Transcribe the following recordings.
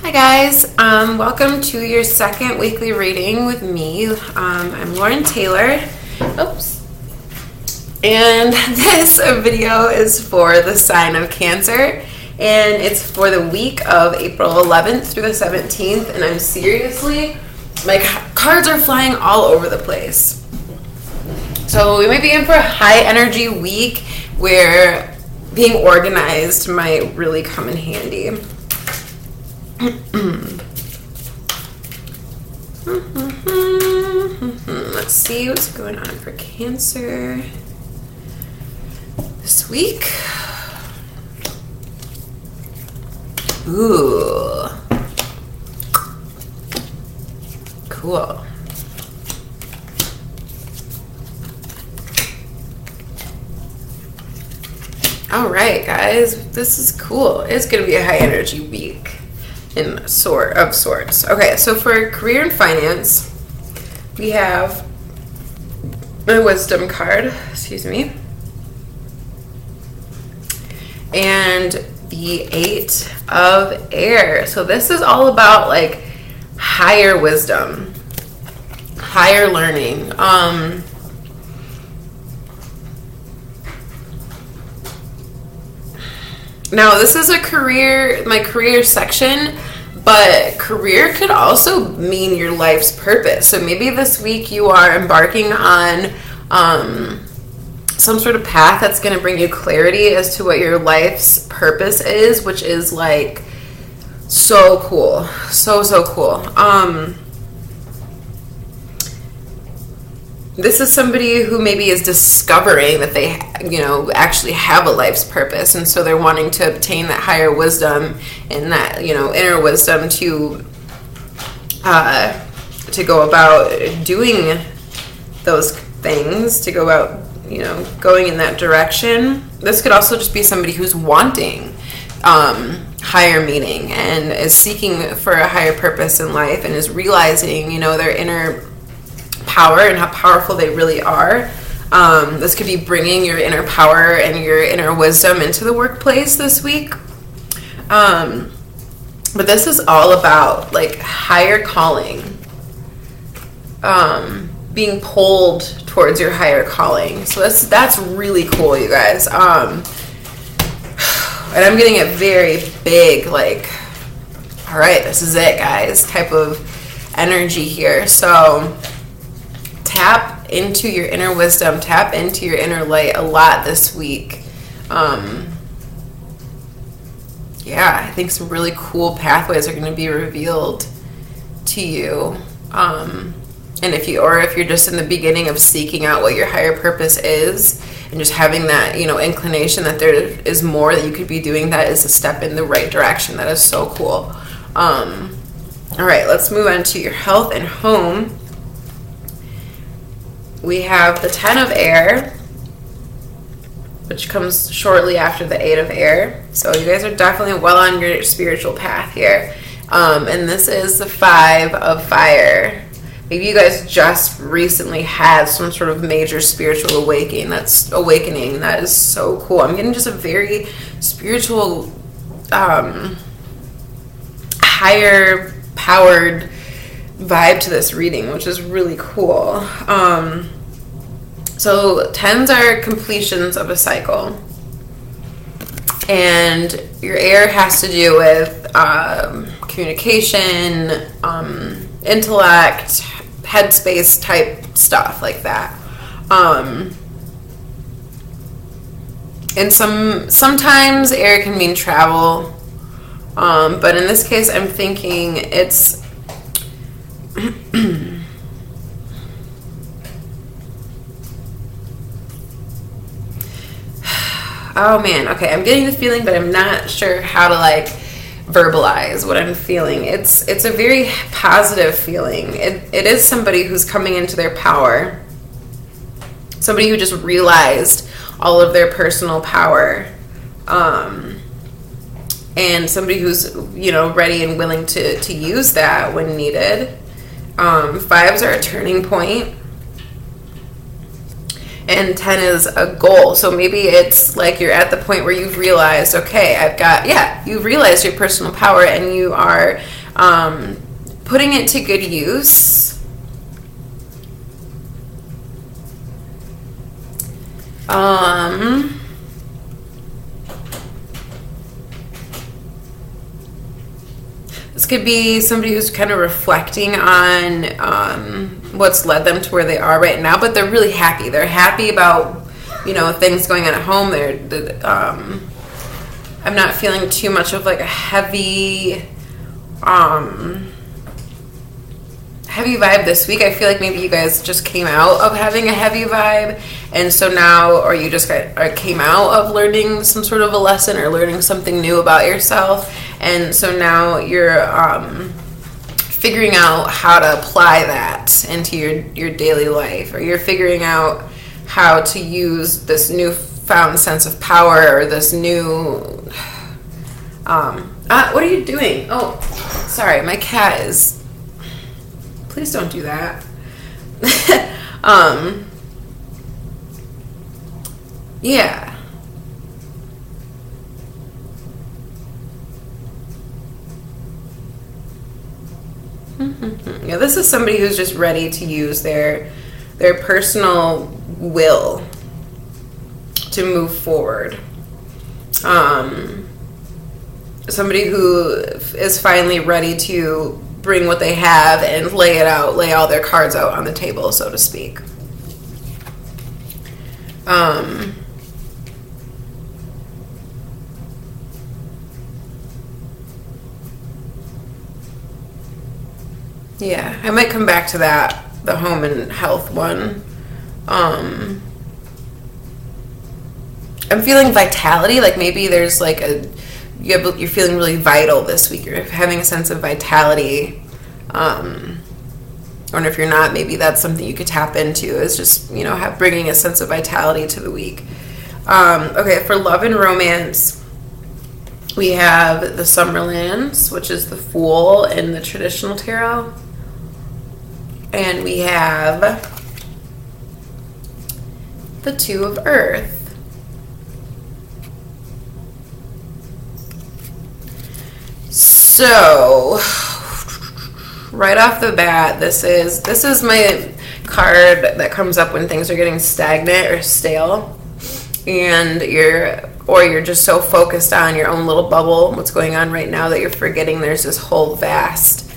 Hi guys, welcome to your second weekly reading with me. I'm Lauren Taylor. Oops. And this video is for the sign of Cancer, and it's for the week of April 11th through the 17th. And I'm seriously, my cards are flying all over the place. So we might be in for a high energy week where being organized might really come in handy. Let's see what's going on for Cancer this week. Ooh. Cool. All right, guys, this is cool. It's going to be a high energy week of sorts. Okay, so for career and finance, we have my wisdom card, excuse me, and the 8 of air. So this is all about like higher wisdom, higher learning. Now this is my career section, but career could also mean your life's purpose. So maybe this week you are embarking on some sort of path that's going to bring you clarity as to what your life's purpose is, which is like so cool. So cool. This is somebody who maybe is discovering that they, actually have a life's purpose. And so they're wanting to obtain that higher wisdom and that, inner wisdom to go about doing those things, to go about, going in that direction. This could also just be somebody who's wanting higher meaning and is seeking for a higher purpose in life and is realizing, their inner power and how powerful they really are. This could be bringing your inner power and your inner wisdom into the workplace this week. But this is all about like higher calling, being pulled towards your higher calling. So that's really cool, you guys. And I'm getting a very big, like, all right, this is it, guys, type of energy here. So tap into your inner wisdom, tap into your inner light a lot this week. Yeah, I think some really cool pathways are going to be revealed to you. And if you're just in the beginning of seeking out what your higher purpose is and just having that, inclination that there is more that you could be doing, that is a step in the right direction. That is so cool. All right, let's move on to your health and home. We have the 10 of air, which comes shortly after the 8 of air. So you guys are definitely well on your spiritual path here. And this is the 5 of fire. Maybe you guys just recently had some sort of major spiritual awakening. That is so cool. I'm getting just a very spiritual, higher powered vibe to this reading, which is really cool. So 10s are completions of a cycle, and your air has to do with communication, intellect, headspace type stuff like that. And sometimes air can mean travel, but in this case I'm thinking it's oh man, okay, I'm getting the feeling, but I'm not sure how to like verbalize what I'm feeling. It's a very positive feeling. It is somebody who's coming into their power, somebody who just realized all of their personal power, and somebody who's ready and willing to use that when needed. 5s are a turning point. and 10 is a goal. So maybe it's like you're at the point where you've realized, okay, you've realized your personal power, and you are putting it to good use. This could be somebody who's kind of reflecting on what's led them to where they are right now, but they're really happy. They're happy about, things going on at home. I'm not feeling too much of like a heavy vibe this week. I feel like maybe you guys just came out of having a heavy vibe, and so now, or you just came out of learning some sort of a lesson or learning something new about yourself, and so now you're figuring out how to apply that into your daily life, or you're figuring out how to use this newfound sense of power, or this new what are you doing? Oh, sorry, my cat is... Please don't do that. Yeah. Yeah, this is somebody who's just ready to use their personal will to move forward. Somebody who is finally ready to bring what they have and lay all their cards out on the table, so to speak. Yeah, I might come back to that, the home and health one. I'm feeling vitality, like maybe there's like you're feeling really vital this week. You're having a sense of vitality. Or if you're not, maybe that's something you could tap into, is just, bringing a sense of vitality to the week. Okay, for love and romance, we have the Summerlands, which is the Fool in the traditional tarot. And we have the Two of Earth. So, right off the bat, this is my card that comes up when things are getting stagnant or stale, and you're just so focused on your own little bubble, what's going on right now, that you're forgetting there's this whole vast,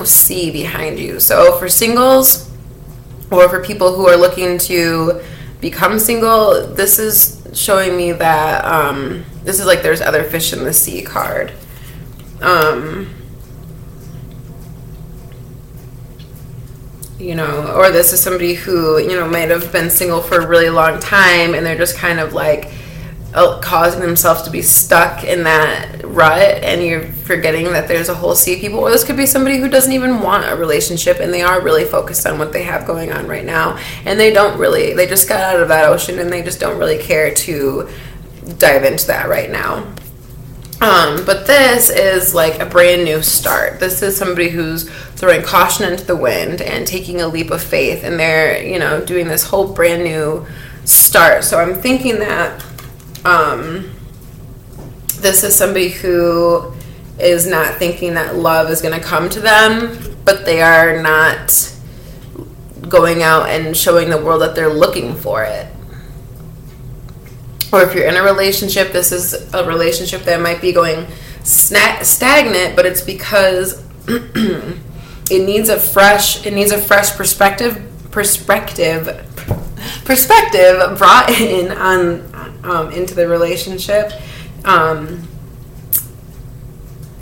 sea behind you. So for singles, or for people who are looking to become single, this is showing me that this is like there's other fish in the sea card. Or this is somebody who, might have been single for a really long time, and they're just kind of like causing themselves to be stuck in that rut, and you're forgetting that there's a whole sea of people. Or this could be somebody who doesn't even want a relationship, and they are really focused on what they have going on right now, and they just got out of that ocean, and they just don't really care to dive into that right now. But this is like a brand new start. This is somebody who's throwing caution into the wind and taking a leap of faith, and they're, doing this whole brand new start. So I'm thinking that this is somebody who is not thinking that love is going to come to them, but they are not going out and showing the world that they're looking for it. Or if you're in a relationship, this is a relationship that might be going stagnant, but it's because it needs a fresh perspective brought in into the relationship.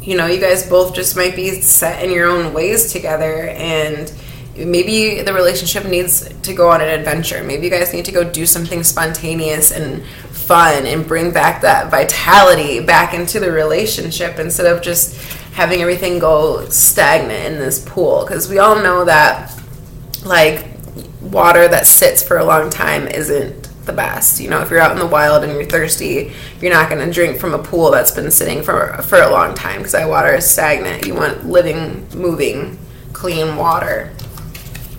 You guys both just might be set in your own ways together, and maybe the relationship needs to go on an adventure. Maybe you guys need to go do something spontaneous and fun and bring back that vitality back into the relationship, instead of just having everything go stagnant in this pool. Because we all know that, like, water that sits for a long time isn't the best. If you're out in the wild and you're thirsty, you're not going to drink from a pool that's been sitting for a long time, because that water is stagnant. You want living, moving, clean water,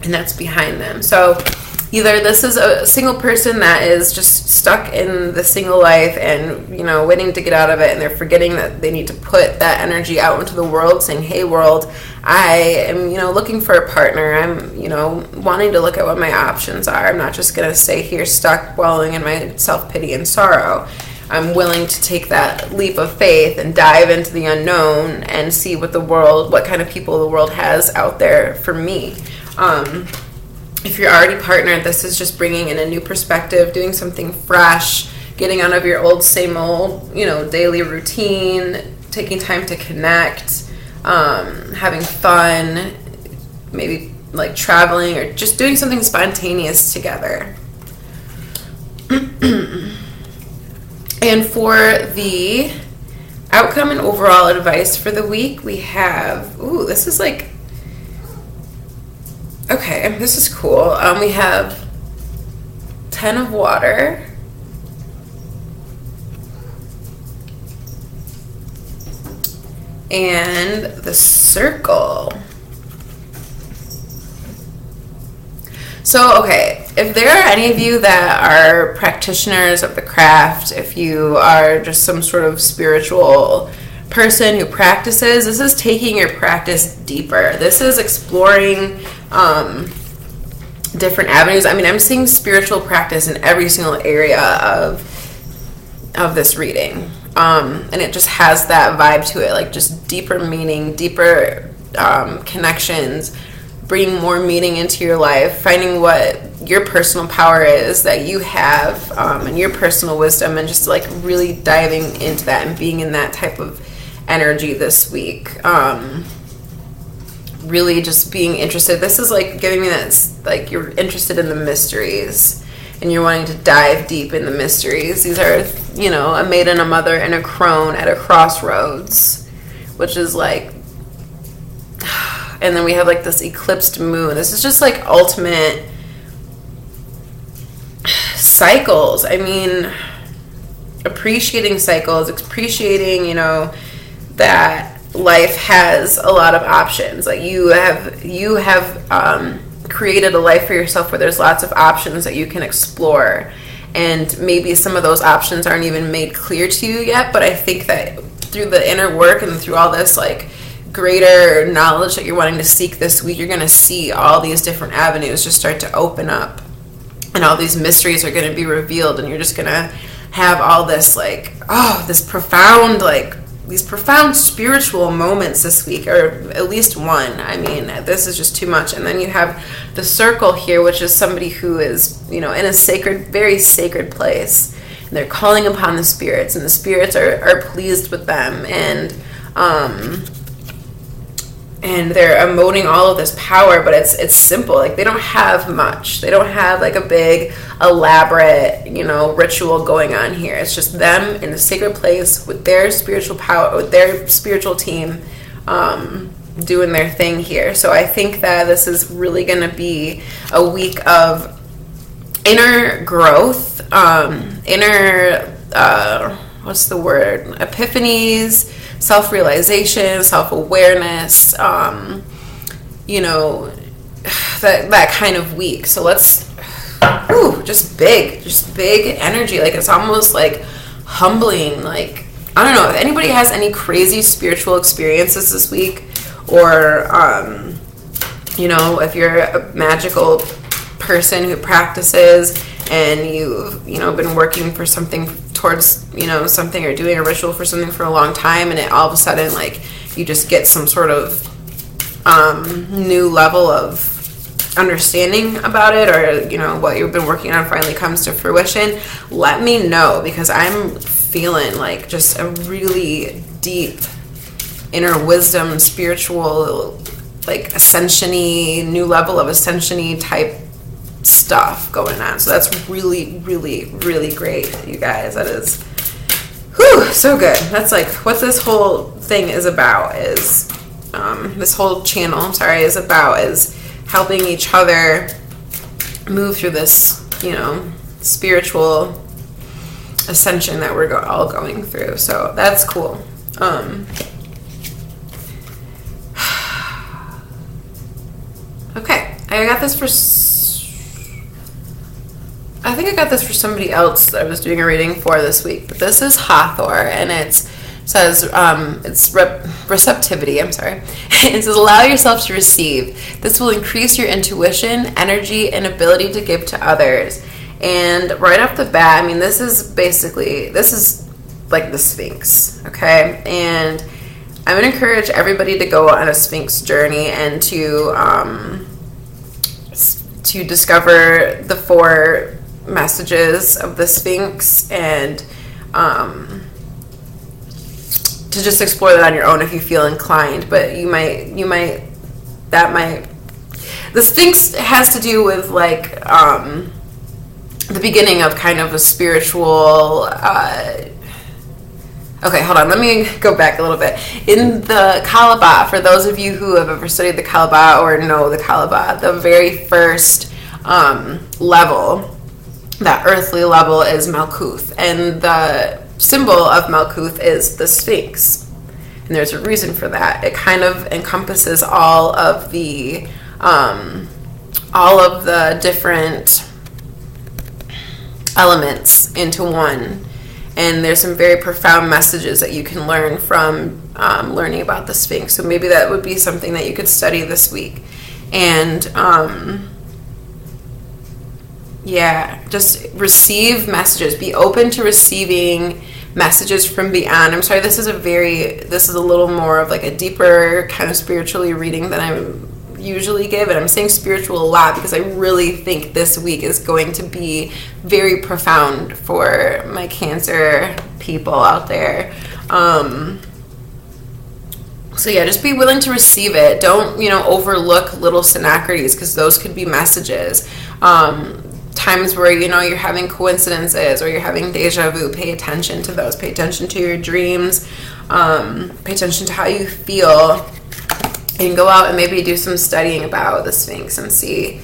and that's behind them. So Either this is a single person that is just stuck in the single life and, you know, waiting to get out of it, and they're forgetting that they need to put that energy out into the world, saying, hey, world, I am, you know, looking for a partner. I'm, you know, wanting to look at what my options are. I'm not just going to stay here stuck wallowing in my self-pity and sorrow. I'm willing to take that leap of faith and dive into the unknown and see what kind of people the world has out there for me. If you're already partnered, this is just bringing in a new perspective, doing something fresh, getting out of your old, same old, you know, daily routine, taking time to connect, having fun, maybe like traveling or just doing something spontaneous together. And for the outcome and overall advice for the week, we have, this is like, okay, this is cool. We have 10 of water, and the circle. So, okay, if there are any of you that are practitioners of the craft, if you are just some sort of spiritual person who practices, this is taking your practice deeper. This is exploring different avenues. I mean, I'm seeing spiritual practice in every single area of this reading. And it just has that vibe to it, like just deeper meaning, deeper connections, bringing more meaning into your life, finding what your personal power is that you have, and your personal wisdom, and just like really diving into that and being in that type of energy this week. Really just being interested. This is like giving me that, like, you're interested in the mysteries and you're wanting to dive deep in the mysteries. These are, you know, a maiden, a mother, and a crone at a crossroads, which is like, and then we have like this eclipsed moon. This is just like ultimate cycles. I mean, appreciating cycles, appreciating, you know, that life has a lot of options. Like you have created a life for yourself where there's lots of options that you can explore, and maybe some of those options aren't even made clear to you yet, but I think that through the inner work and through all this like greater knowledge that you're wanting to seek this week, you're going to see all these different avenues just start to open up, and all these mysteries are going to be revealed, and you're just going to have all this like, this profound, like these profound spiritual moments this week, or at least one. I mean, this is just too much. And then you have the circle here, which is somebody who is, you know, in a sacred, very sacred place, and they're calling upon the spirits, and the spirits are pleased with them, and they're emoting all of this power, but it's simple. Like, they don't have much. They don't have like a big, elaborate, you know, ritual going on here. It's just them in the sacred place with their spiritual power, with their spiritual team, doing their thing here. So I think that this is really going to be a week of inner growth, what's the word? Epiphanies, self-realization, self-awareness, you know, that kind of week. So let's, just big energy. Like, it's almost like humbling. Like, I don't know if anybody has any crazy spiritual experiences this week, or, you know, if you're a magical person who practices and you've, you know, been working for something towards, you know, something, or doing a ritual for something for a long time, and it all of a sudden, like, you just get some sort of new level of understanding about it, or, you know, what you've been working on finally comes to fruition, let me know, because I'm feeling like just a really deep inner wisdom, spiritual, like ascension-y, new level of ascension-y type stuff going on. So that's really, really, really great, you guys. That is, so good. That's like what this whole thing is about, is this whole channel, is about, is helping each other move through this, you know, spiritual ascension that we're all going through. So that's cool. Okay, I got this for I think I got this for somebody else that I was doing a reading for this week. But this is Hathor, and it says, it's receptivity, I'm sorry. It says, allow yourself to receive. This will increase your intuition, energy, and ability to give to others. And right off the bat, I mean, this is like the Sphinx, okay? And I'm going to encourage everybody to go on a Sphinx journey and to discover the 4 messages of the Sphinx, and to just explore that on your own if you feel inclined. But the Sphinx has to do with like the beginning of kind of a spiritual okay, hold on, let me go back a little bit. In the Kalaba, for those of you who have ever studied the Kalaba or know the Kalaba, the very first level, that earthly level, is Malkuth, and the symbol of Malkuth is the Sphinx, and there's a reason for that. It kind of encompasses all of the different elements into one, and there's some very profound messages that you can learn from learning about the Sphinx. So maybe that would be something that you could study this week. And just receive messages. Be open to receiving messages from beyond. I'm sorry, this is a little more of like a deeper kind of spiritually reading than I usually give, and I'm saying spiritual a lot because I really think this week is going to be very profound for my Cancer people out there. So yeah, just be willing to receive it. Don't, overlook little synchronies, because those could be messages. Times where, you're having coincidences or you're having deja vu, pay attention to those. Pay attention to your dreams. Pay attention to how you feel. And go out and maybe do some studying about the Sphinx and see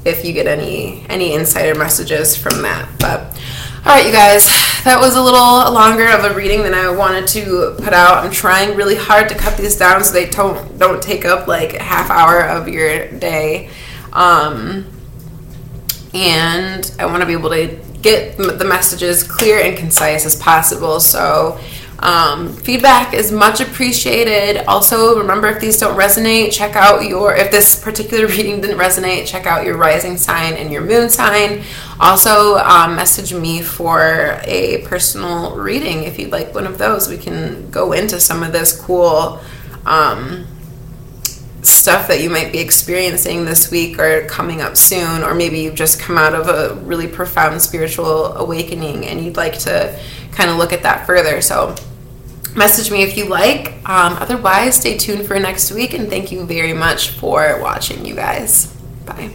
if you get any insider messages from that. But all right, you guys, that was a little longer of a reading than I wanted to put out. I'm trying really hard to cut these down so they don't take up like a half hour of your day. And I want to be able to get the messages clear and concise as possible. So feedback is much appreciated. Also, remember, if these don't resonate, if this particular reading didn't resonate, check out your rising sign and your moon sign. Also, message me for a personal reading if you'd like one of those. We can go into some of this cool stuff that you might be experiencing this week or coming up soon, or maybe you've just come out of a really profound spiritual awakening and you'd like to kind of look at that further. So message me if you like. Otherwise, stay tuned for next week, and thank you very much for watching, you guys. Bye.